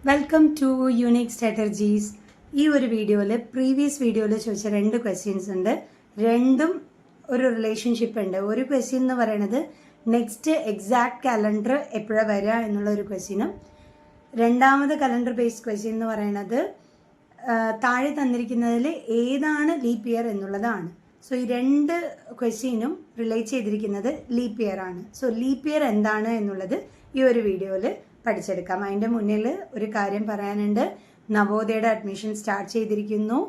Welcome to unique strategies. ഈ ഒരു വീഡിയോയിൽ പ്രീവിയസ് വീഡിയോയിൽ ചോദിച്ച 2 ക്വസ്റ്റ്യൻസ് ഉണ്ട്. രണ്ടും ഒരു റിലേഷൻഷിപ്പ് ഉണ്ട്. ഒരു ക്വസ്റ്റ്യൻ എന്ന് പറയുന്നത് നെക്സ്റ്റ് എക്സാക്ട് കലണ്ടർ എപ്പോഴാണ് വരിക എന്നുള്ള ഒരു ക്വസ്റ്റ്യനും, രണ്ടാമത് കലണ്ടർ ബേസ്ഡ് ക്വസ്റ്റ്യൻ എന്ന് പറയുന്നത് താഴെ തന്നിരിക്കുന്നതിൽ ഏതാണ് ലീപ്പ് ഇയർ എന്നുള്ളതാണ്. സോ ഈ 2 ക്വസ്റ്റ്യനും റിലേറ്റ് ചെയ്തിരിക്കുന്നത് ലീപ്പ് ഇയർ ആണ്. സോ ലീപ്പ് ഇയർ എന്താണ് എന്നുള്ളത് ഈ ഒരു വീഡിയോയിൽ പഠിച്ചെടുക്കാം. അതിൻ്റെ മുന്നിൽ ഒരു കാര്യം പറയാനുണ്ട്. നവോദയയുടെ അഡ്മിഷൻ സ്റ്റാർട്ട് ചെയ്തിരിക്കുന്നു.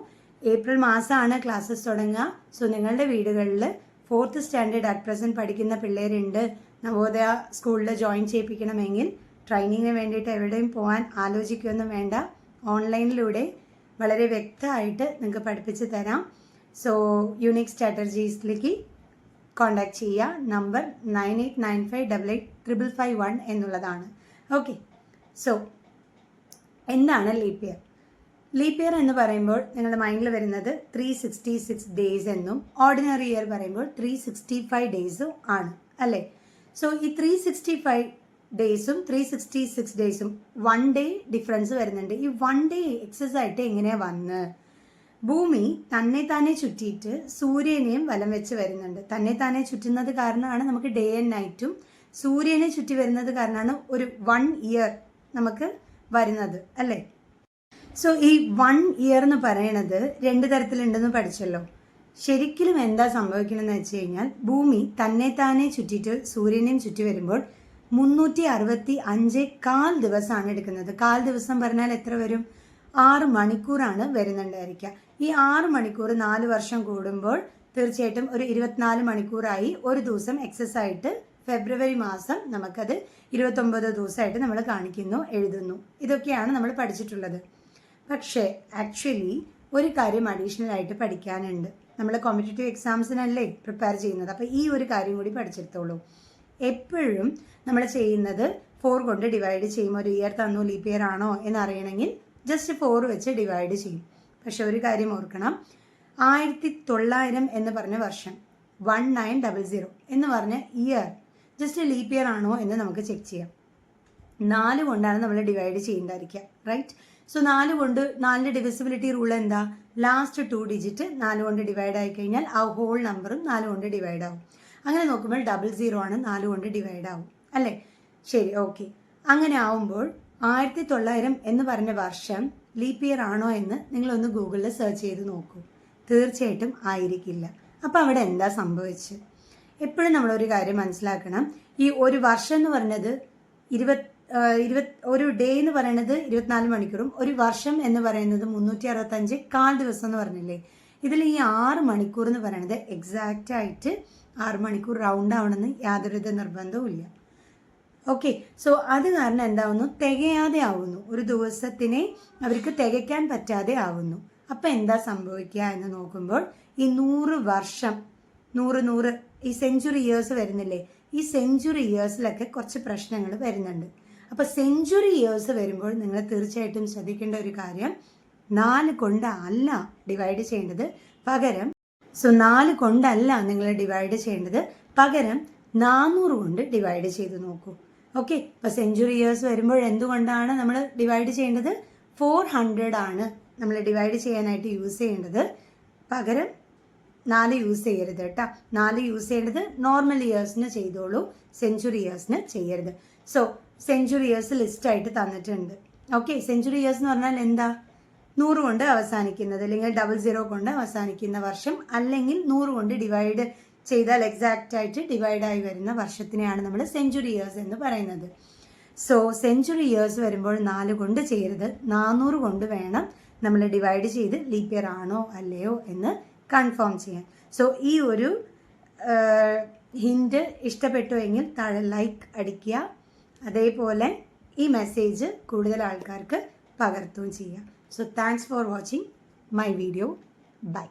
ഏപ്രിൽ മാസമാണ് ക്ലാസ്സസ് തുടങ്ങുക. സോ നിങ്ങളുടെ വീടുകളിൽ 4th സ്റ്റാൻഡേർഡ് അറ്റ് പ്രസൻറ്റ് പഠിക്കുന്ന പിള്ളേരുണ്ട്, നവോദയ സ്കൂളിൽ ജോയിൻ ചെയ്യിപ്പിക്കണമെങ്കിൽ ട്രെയിനിങ്ങിന് വേണ്ടിയിട്ട് എവിടെയും പോകാൻ ആലോചിക്കുകയൊന്നും വേണ്ട. ഓൺലൈനിലൂടെ വളരെ വ്യക്തമായിട്ട് നിങ്ങൾക്ക് പഠിപ്പിച്ച് തരാം. സോ യൂണിക് സ്ട്രാറ്റജീസിലേക്ക് കോൺടാക്ട് ചെയ്യുക. നമ്പർ 9895885551 എന്നുള്ളതാണ്. ഓക്കെ, സോ എന്താണ് ലീപ്പ് ഇയർ? ലീപ്പ് ഇയർ എന്ന് പറയുമ്പോൾ നിങ്ങളുടെ മൈൻഡിൽ വരുന്നത് 366 ഡേയ്സ് എന്നും ഓർഡിനറി ഇയർ പറയുമ്പോൾ 365 ഡേയ്സും ആണ് അല്ലേ? സോ ഈ 365 ഡേയ്സും 366 ഡേയ്സും 1 ഡേ ഡിഫറൻസ് വരുന്നുണ്ട്. ഈ 1 ഡേ എക്സസ് ആയിട്ട് എങ്ങനെയാണ് വന്ന്? ഭൂമി തന്നെ ചുറ്റിയിട്ട് സൂര്യനെയും വലം വെച്ച് വരുന്നുണ്ട്. തന്നെ ചുറ്റുന്നത് കാരണമാണ് നമുക്ക് ഡേ ആൻഡ് നൈറ്റും, സൂര്യനെ ചുറ്റി വരുന്നത് കാരണമാണ് ഒരു 1 ഇയർ നമുക്ക് വരുന്നത് അല്ലേ? സോ ഈ 1 ഇയർ എന്ന് പറയണത് 2 തരത്തിലുണ്ടെന്ന് പഠിച്ചല്ലോ. ശരിക്കും എന്താ സംഭവിക്കണമെന്ന് വെച്ച് കഴിഞ്ഞാൽ ഭൂമി തന്നെ ചുറ്റിയിട്ട് സൂര്യനെയും ചുറ്റി വരുമ്പോൾ 365 ദിവസമാണ് എടുക്കുന്നത്. കാൽ ദിവസം പറഞ്ഞാൽ എത്ര വരും? 6 മണിക്കൂറാണ് വരുന്നുണ്ടായിരിക്കുക. ഈ 6 മണിക്കൂർ 4 വർഷം കൂടുമ്പോൾ തീർച്ചയായിട്ടും ഒരു 24 മണിക്കൂറായി. ഒരു ദിവസം എക്സസ് ആയിട്ട് ഫെബ്രുവരി മാസം നമുക്കത് 29 ദിവസമായിട്ട് നമ്മൾ കാണിക്കുന്നു, എഴുതുന്നു. ഇതൊക്കെയാണ് നമ്മൾ പഠിച്ചിട്ടുള്ളത്. പക്ഷേ ആക്ച്വലി ഒരു കാര്യം അഡീഷണൽ ആയിട്ട് പഠിക്കാനുണ്ട്. നമ്മൾ കോമ്പറ്റേറ്റീവ് എക്സാംസിനല്ലേ പ്രിപ്പയർ ചെയ്യുന്നത്. അപ്പോൾ ഈ ഒരു കാര്യം കൂടി പഠിച്ചെടുത്തോളൂ. എപ്പോഴും നമ്മൾ ചെയ്യുന്നത് 4 കൊണ്ട് ഡിവൈഡ് ചെയ്യും. ഒരു ഇയർ തന്നു, ലീപ്പ് ഇയർ ആണോ എന്നറിയണമെങ്കിൽ ജസ്റ്റ് 4 വെച്ച് ഡിവൈഡ് ചെയ്യും. പക്ഷെ ഒരു കാര്യം ഓർക്കണം, 1900 എന്ന് പറഞ്ഞ വർഷം, 1900 എന്ന് പറഞ്ഞ ഇയർ ജസ്റ്റ് ലീപ്പ് ഇയർ ആണോ എന്ന് നമുക്ക് ചെക്ക് ചെയ്യാം. 4 കൊണ്ടാണ് നമ്മൾ ഡിവൈഡ് ചെയ്യേണ്ടായിരിക്കുക, റൈറ്റ്? സോ 4 കൊണ്ട് 4ന്റെ ഡിവിസിബിലിറ്റി റൂൾ എന്താ? ലാസ്റ്റ് 2 ഡിജിറ്റ് 4 കൊണ്ട് ഡിവൈഡ് ആയി കഴിഞ്ഞാൽ ആ ഹോൾ നമ്പറും 4 കൊണ്ട് ഡിവൈഡ് ആവും. അങ്ങനെ നോക്കുമ്പോൾ 00 ആണ് 4 കൊണ്ട് ഡിവൈഡ് ആവും അല്ലേ? ശരി, ഓക്കെ. അങ്ങനെ ആവുമ്പോൾ 1900 എന്ന് പറഞ്ഞ വർഷം ലീപ്പ് ഇയർ ആണോ എന്ന് നിങ്ങളൊന്ന് ഗൂഗിളിൽ സെർച്ച് ചെയ്ത് നോക്കൂ. തീർച്ചയായിട്ടും ആയിരിക്കില്ല. അപ്പോൾ അവിടെ എന്താ സംഭവിച്ചത്? എപ്പോഴും നമ്മളൊരു കാര്യം മനസ്സിലാക്കണം. ഈ ഒരു വർഷം എന്ന് പറയുന്നത് ഒരു ഡേ എന്ന് പറയുന്നത് 24 മണിക്കൂറും ഒരു വർഷം എന്ന് പറയുന്നത് 365 കാൽ ദിവസം എന്ന് പറഞ്ഞില്ലേ? ഇതിൽ ഈ 6 മണിക്കൂർ എന്ന് പറയുന്നത് എക്സാക്റ്റ് ആയിട്ട് 6 മണിക്കൂർ റൗണ്ട് ആവണമെന്ന് യാതൊരുവിധ നിർബന്ധവും ഇല്ല. ഓക്കെ, സോ അത് കാരണം എന്താവുന്നു? തികയാതെ ആവുന്നു. ഒരു ദിവസത്തിനെ അവർക്ക് തികയ്ക്കാൻ പറ്റാതെ ആവുന്നു. അപ്പം എന്താ സംഭവിക്കുക എന്ന് നോക്കുമ്പോൾ ഈ 100 വർഷം 100 ഈ സെഞ്ചുറി ഇയേഴ്സ് വരുന്നില്ലേ? ഈ സെഞ്ചുറി ഇയേഴ്സിലൊക്കെ കുറച്ച് പ്രശ്നങ്ങൾ വരുന്നുണ്ട്. അപ്പോൾ സെഞ്ചുറി ഇയേഴ്സ് വരുമ്പോൾ നിങ്ങൾ തീർച്ചയായിട്ടും ശ്രദ്ധിക്കേണ്ട ഒരു കാര്യം, 4 കൊണ്ടല്ല ഡിവൈഡ് ചെയ്യേണ്ടത്, പകരം 4 കൊണ്ടല്ല നിങ്ങൾ ഡിവൈഡ് ചെയ്യേണ്ടത്, പകരം 400 കൊണ്ട് ഡിവൈഡ് ചെയ്ത് നോക്കൂ. ഓക്കെ, ഇപ്പോൾ സെഞ്ചുറി ഇയേഴ്സ് വരുമ്പോൾ എന്തുകൊണ്ടാണ് നമ്മൾ ഡിവൈഡ് ചെയ്യേണ്ടത്? 400 ആണ് നമ്മൾ ഡിവൈഡ് ചെയ്യാനായിട്ട് യൂസ് ചെയ്യേണ്ടത്. പകരം 4 യൂസ് ചെയ്യരുത് കേട്ടോ. 4 യൂസ് ചെയ്യേണ്ടത് നോർമൽ ഇയേഴ്സിന് ചെയ്തോളൂ, സെഞ്ചുറി ഇയേഴ്സിന് ചെയ്യരുത്. സോ സെഞ്ചുറി ഇയേഴ്സ് ലിസ്റ്റായിട്ട് തന്നിട്ടുണ്ട്. ഓക്കെ, സെഞ്ചുറി ഇയേഴ്സ് എന്ന് പറഞ്ഞാൽ എന്താ? 100 കൊണ്ട് അവസാനിക്കുന്നത്, അല്ലെങ്കിൽ 00 കൊണ്ട് അവസാനിക്കുന്ന വർഷം, അല്ലെങ്കിൽ 100 കൊണ്ട് ഡിവൈഡ് ചെയ്താൽ എക്സാക്റ്റ് ആയിട്ട് ഡിവൈഡായി വരുന്ന വർഷത്തിനെയാണ് നമ്മൾ സെഞ്ചുറി ഇയേഴ്സ് എന്ന് പറയുന്നത്. സോ സെഞ്ചുറി ഇയേഴ്സ് വരുമ്പോൾ 4 കൊണ്ട് ചെയ്യരുത്, 400 കൊണ്ട് വേണം നമ്മൾ ഡിവൈഡ് ചെയ്ത് ലീപ്പ് ഇയർ ആണോ അല്ലയോ എന്ന് കൺഫേം ചെയ്യാൻ. സോ ഈ ഒരു ഹിൻറ്റ് ഇഷ്ടപ്പെട്ടു എങ്കിൽ താഴെ ലൈക്ക് അടിക്കുക. അതേപോലെ ഈ മെസ്സേജ് കൂടുതൽ ആൾക്കാർക്ക് പകർത്തുകയും ചെയ്യുക. So thanks for watching my video. By.